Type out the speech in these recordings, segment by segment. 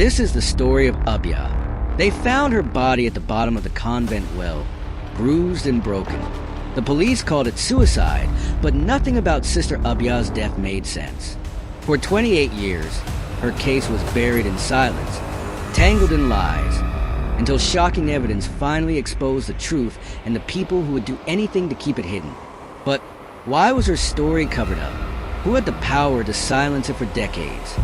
This is the story of Abhaya. They found her body at the bottom of the convent well, bruised and broken. The police called it suicide, but nothing about Sister Abhaya's death made sense. For 28 years, her case was buried in silence, tangled in lies, until shocking evidence finally exposed the truth and the people who would do anything to keep it hidden. But why was her story covered up? Who had the power to silence it for decades?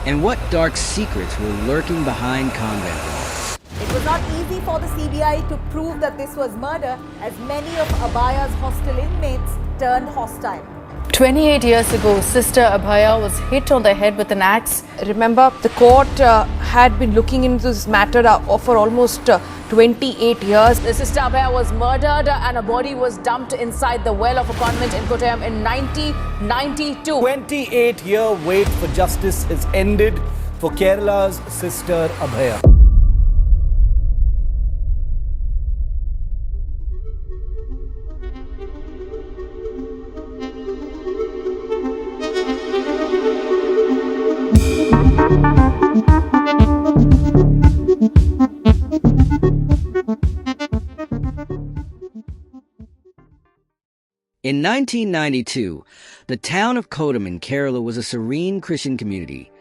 And what dark secrets were lurking behind convent walls? It was not easy for the CBI to prove that this was murder, as many of Abhaya's hostel inmates turned hostile. 28 years ago, Sister Abhaya was hit on the head with an axe. Remember, the court had been looking into this matter for almost 28 years. The Sister Abhaya was murdered and her body was dumped inside the well of a convent in Kottayam in 1992. 28-year wait for justice has ended for Kerala's Sister Abhaya. In 1992, the town of Kottayam in Kerala was a serene Christian community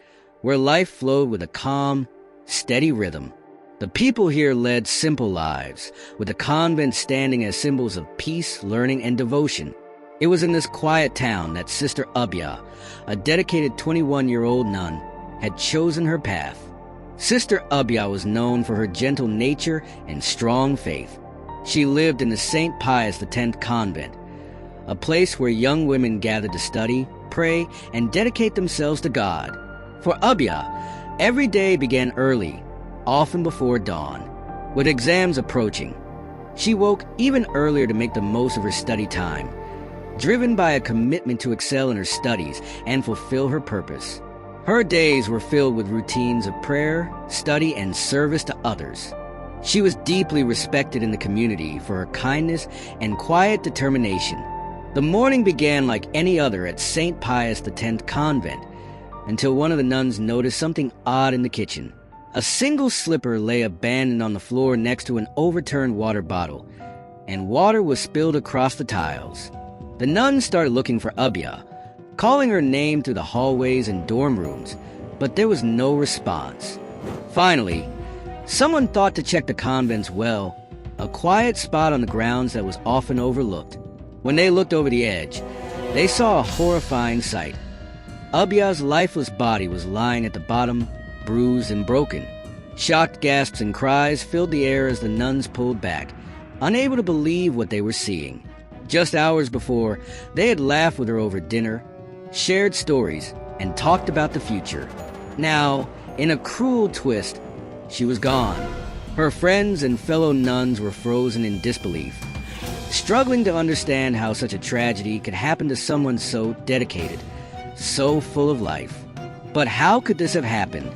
where life flowed with a calm, steady rhythm. The people here led simple lives, with the convent standing as symbols of peace, learning, and devotion. It was in this quiet town that Sister Abhaya, a dedicated 21-year-old nun, had chosen her path. Sister Abhaya was known for her gentle nature and strong faith. She lived in the St. Pius X convent, a place where young women gathered to study, pray, and dedicate themselves to God. For Abhaya, every day began early, often before dawn, with exams approaching. She woke even earlier to make the most of her study time, driven by a commitment to excel in her studies and fulfill her purpose. Her days were filled with routines of prayer, study, and service to others. She was deeply respected in the community for her kindness and quiet determination. The morning began like any other at St. Pius X convent, until one of the nuns noticed something odd in the kitchen. A single slipper lay abandoned on the floor next to an overturned water bottle, and water was spilled across the tiles. The nuns started looking for Abhaya, calling her name through the hallways and dorm rooms, but there was no response. Finally, someone thought to check the convent's well, a quiet spot on the grounds that was often overlooked. When they looked over the edge, they saw a horrifying sight. Abhaya's lifeless body was lying at the bottom, bruised and broken. Shocked gasps and cries filled the air as the nuns pulled back, unable to believe what they were seeing. Just hours before, they had laughed with her over dinner, shared stories, and talked about the future. Now, in a cruel twist, she was gone. Her friends and fellow nuns were frozen in disbelief, struggling to understand how such a tragedy could happen to someone so dedicated, so full of life. But how could this have happened?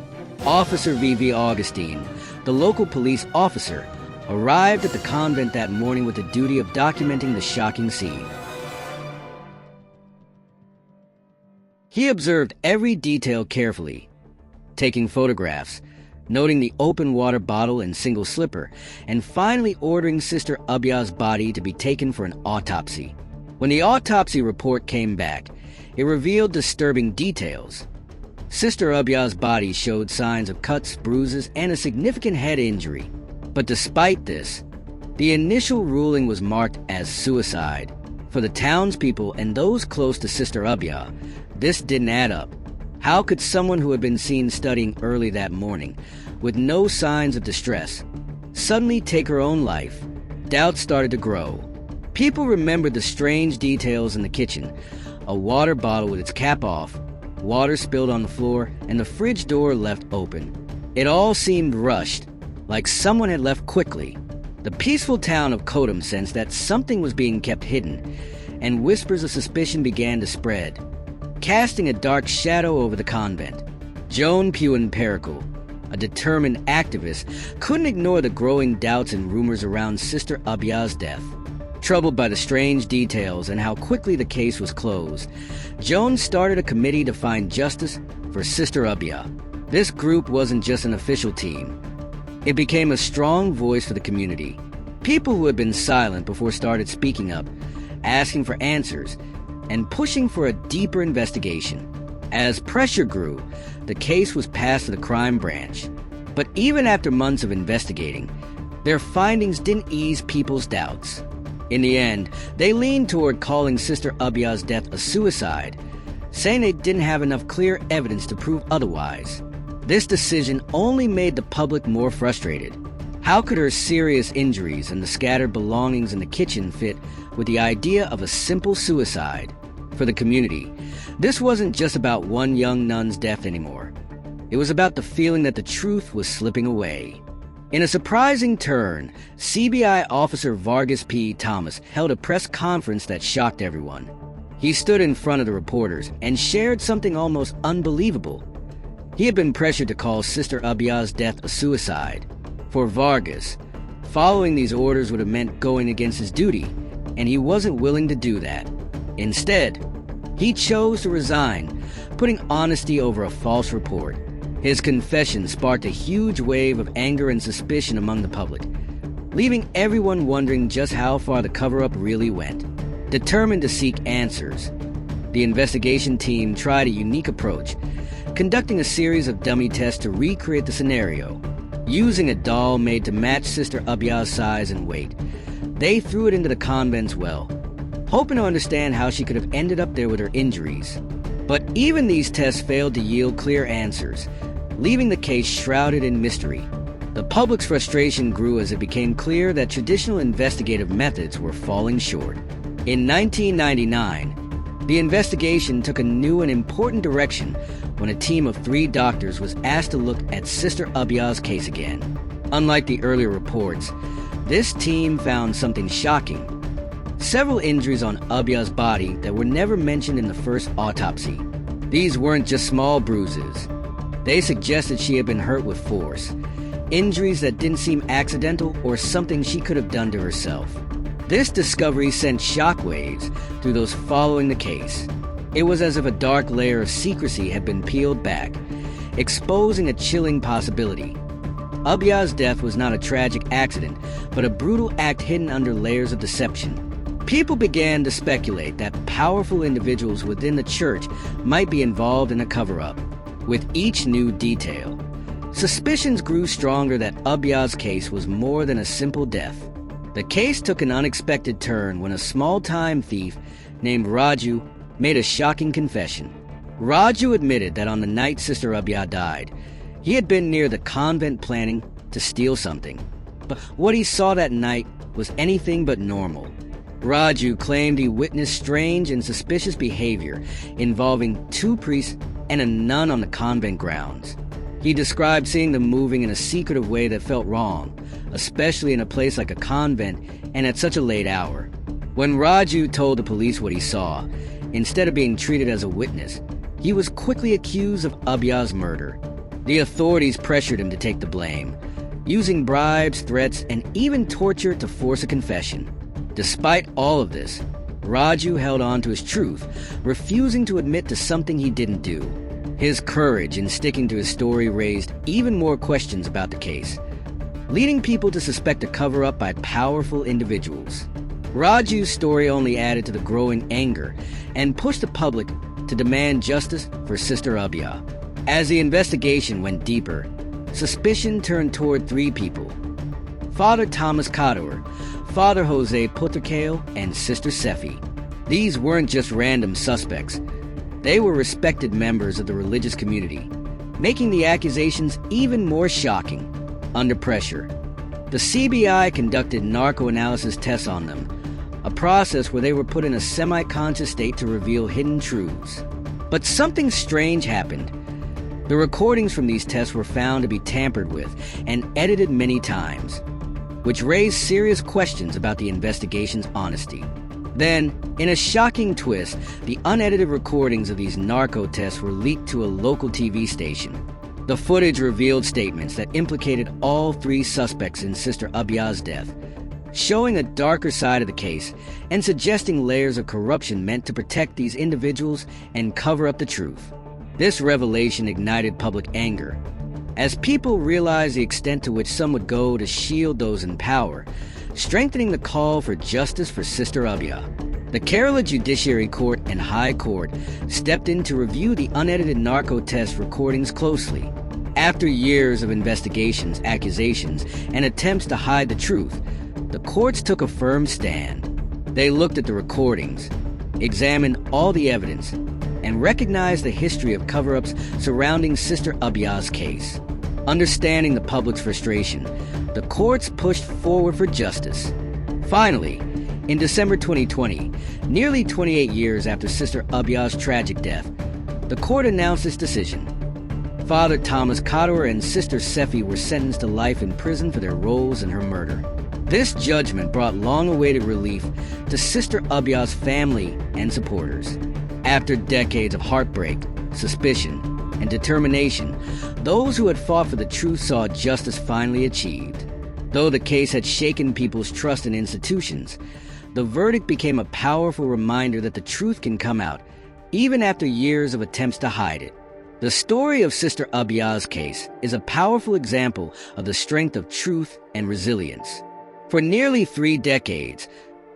Officer V.V. Augustine, the local police officer, arrived at the convent that morning with the duty of documenting the shocking scene. He observed every detail carefully, taking photographs, noting the open water bottle and single slipper, and finally ordering Sister Abhaya's body to be taken for an autopsy. When the autopsy report came back, it revealed disturbing details. Sister Abhaya's body showed signs of cuts, bruises, and a significant head injury. But despite this, the initial ruling was marked as suicide. For the townspeople and those close to Sister Abhaya, this didn't add up. How could someone who had been seen studying early that morning, with no signs of distress, suddenly take her own life? Doubts started to grow. People remembered the strange details in the kitchen: a water bottle with its cap off, water spilled on the floor, and the fridge door left open. It all seemed rushed, like someone had left quickly. The peaceful town of Kottayam sensed that something was being kept hidden, and whispers of suspicion began to spread, casting a dark shadow over the convent. Joan Pugin-Perical, a determined activist, couldn't ignore the growing doubts and rumors around Sister Abhaya's death. Troubled by the strange details and how quickly the case was closed, Joan started a committee to find justice for Sister Abhaya. This group wasn't just an official team. It became a strong voice for the community. People who had been silent before started speaking up, asking for answers, and pushing for a deeper investigation. As pressure grew, the case was passed to the crime branch. But even after months of investigating, their findings didn't ease people's doubts. In the end, they leaned toward calling Sister Abhaya's death a suicide, saying they didn't have enough clear evidence to prove otherwise. This decision only made the public more frustrated. How could her serious injuries and the scattered belongings in the kitchen fit with the idea of a simple suicide? For the community, this wasn't just about one young nun's death anymore. It was about the feeling that the truth was slipping away. In a surprising turn, CBI Officer Vargas P. Thomas held a press conference that shocked everyone. He stood in front of the reporters and shared something almost unbelievable. He had been pressured to call Sister Abhaya's death a suicide. For Vargas, following these orders would have meant going against his duty, and he wasn't willing to do that. Instead, he chose to resign, putting honesty over a false report. His confession sparked a huge wave of anger and suspicion among the public, leaving everyone wondering just how far the cover-up really went. Determined to seek answers, the investigation team tried a unique approach, conducting a series of dummy tests to recreate the scenario. Using a doll made to match Sister Abhaya's size and weight, they threw it into the convent's well, hoping to understand how she could have ended up there with her injuries. But even these tests failed to yield clear answers, leaving the case shrouded in mystery. The public's frustration grew as it became clear that traditional investigative methods were falling short. In 1999, the investigation took a new and important direction when a team of 3 doctors was asked to look at Sister Abhaya's case again. Unlike the earlier reports, this team found something shocking. Several injuries on Abhaya's body that were never mentioned in the first autopsy. These weren't just small bruises. They suggested she had been hurt with force. Injuries that didn't seem accidental or something she could have done to herself. This discovery sent shockwaves through those following the case. It was as if a dark layer of secrecy had been peeled back, exposing a chilling possibility. Abhaya's death was not a tragic accident, but a brutal act hidden under layers of deception. People began to speculate that powerful individuals within the church might be involved in a cover-up. With each new detail, suspicions grew stronger that Abhaya's case was more than a simple death. The case took an unexpected turn when a small-time thief named Raju made a shocking confession. Raju admitted that on the night Sister Abhaya died, he had been near the convent planning to steal something. But what he saw that night was anything but normal. Raju claimed he witnessed strange and suspicious behavior involving 2 priests and a nun on the convent grounds. He described seeing them moving in a secretive way that felt wrong, especially in a place like a convent and at such a late hour. When Raju told the police what he saw, instead of being treated as a witness, he was quickly accused of Abhaya's murder. The authorities pressured him to take the blame, using bribes, threats, and even torture to force a confession. Despite all of this, Raju held on to his truth, refusing to admit to something he didn't do. His courage in sticking to his story raised even more questions about the case, leading people to suspect a cover-up by powerful individuals. Raju's story only added to the growing anger and pushed the public to demand justice for Sister Abhaya. As the investigation went deeper, suspicion turned toward 3 people: Father Thomas Kador, Father Jose Putercale, and Sister Sefi. These weren't just random suspects. They were respected members of the religious community, making the accusations even more shocking. Under pressure, the CBI conducted narco-analysis tests on them, a process where they were put in a semi-conscious state to reveal hidden truths. But something strange happened. The recordings from these tests were found to be tampered with and edited many times, which raised serious questions about the investigation's honesty. Then, in a shocking twist, the unedited recordings of these narco tests were leaked to a local TV station. The footage revealed statements that implicated all 3 suspects in Sister Abhaya's death, showing a darker side of the case and suggesting layers of corruption meant to protect these individuals and cover up the truth. This revelation ignited public anger, as people realized the extent to which some would go to shield those in power, strengthening the call for justice for Sister Abhaya. The Kerala Judiciary Court and High Court stepped in to review the unedited narco test recordings closely. After years of investigations, accusations, and attempts to hide the truth, the courts took a firm stand. They looked at the recordings, examined all the evidence, and recognized the history of cover-ups surrounding Sister Abhaya's case. Understanding the public's frustration, the courts pushed forward for justice. Finally, in December 2020, nearly 28 years after Sister Abhaya's tragic death, the court announced its decision. Father Thomas Kador and Sister Sefi were sentenced to life in prison for their roles in her murder. This judgment brought long-awaited relief to Sister Abhaya's family and supporters. After decades of heartbreak, suspicion, and determination, those who had fought for the truth saw justice finally achieved. Though the case had shaken people's trust in institutions, the verdict became a powerful reminder that the truth can come out, even after years of attempts to hide it. The story of Sister Abhaya's case is a powerful example of the strength of truth and resilience. For nearly 3 decades,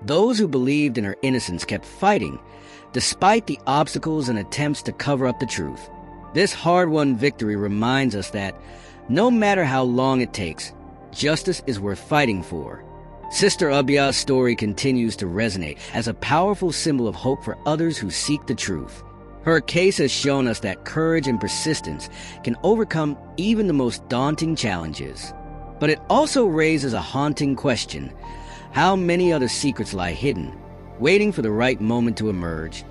those who believed in her innocence kept fighting, despite the obstacles and attempts to cover up the truth. This hard-won victory reminds us that, no matter how long it takes, justice is worth fighting for. Sister Abhaya's story continues to resonate as a powerful symbol of hope for others who seek the truth. Her case has shown us that courage and persistence can overcome even the most daunting challenges. But it also raises a haunting question: how many other secrets lie hidden, waiting for the right moment to emerge?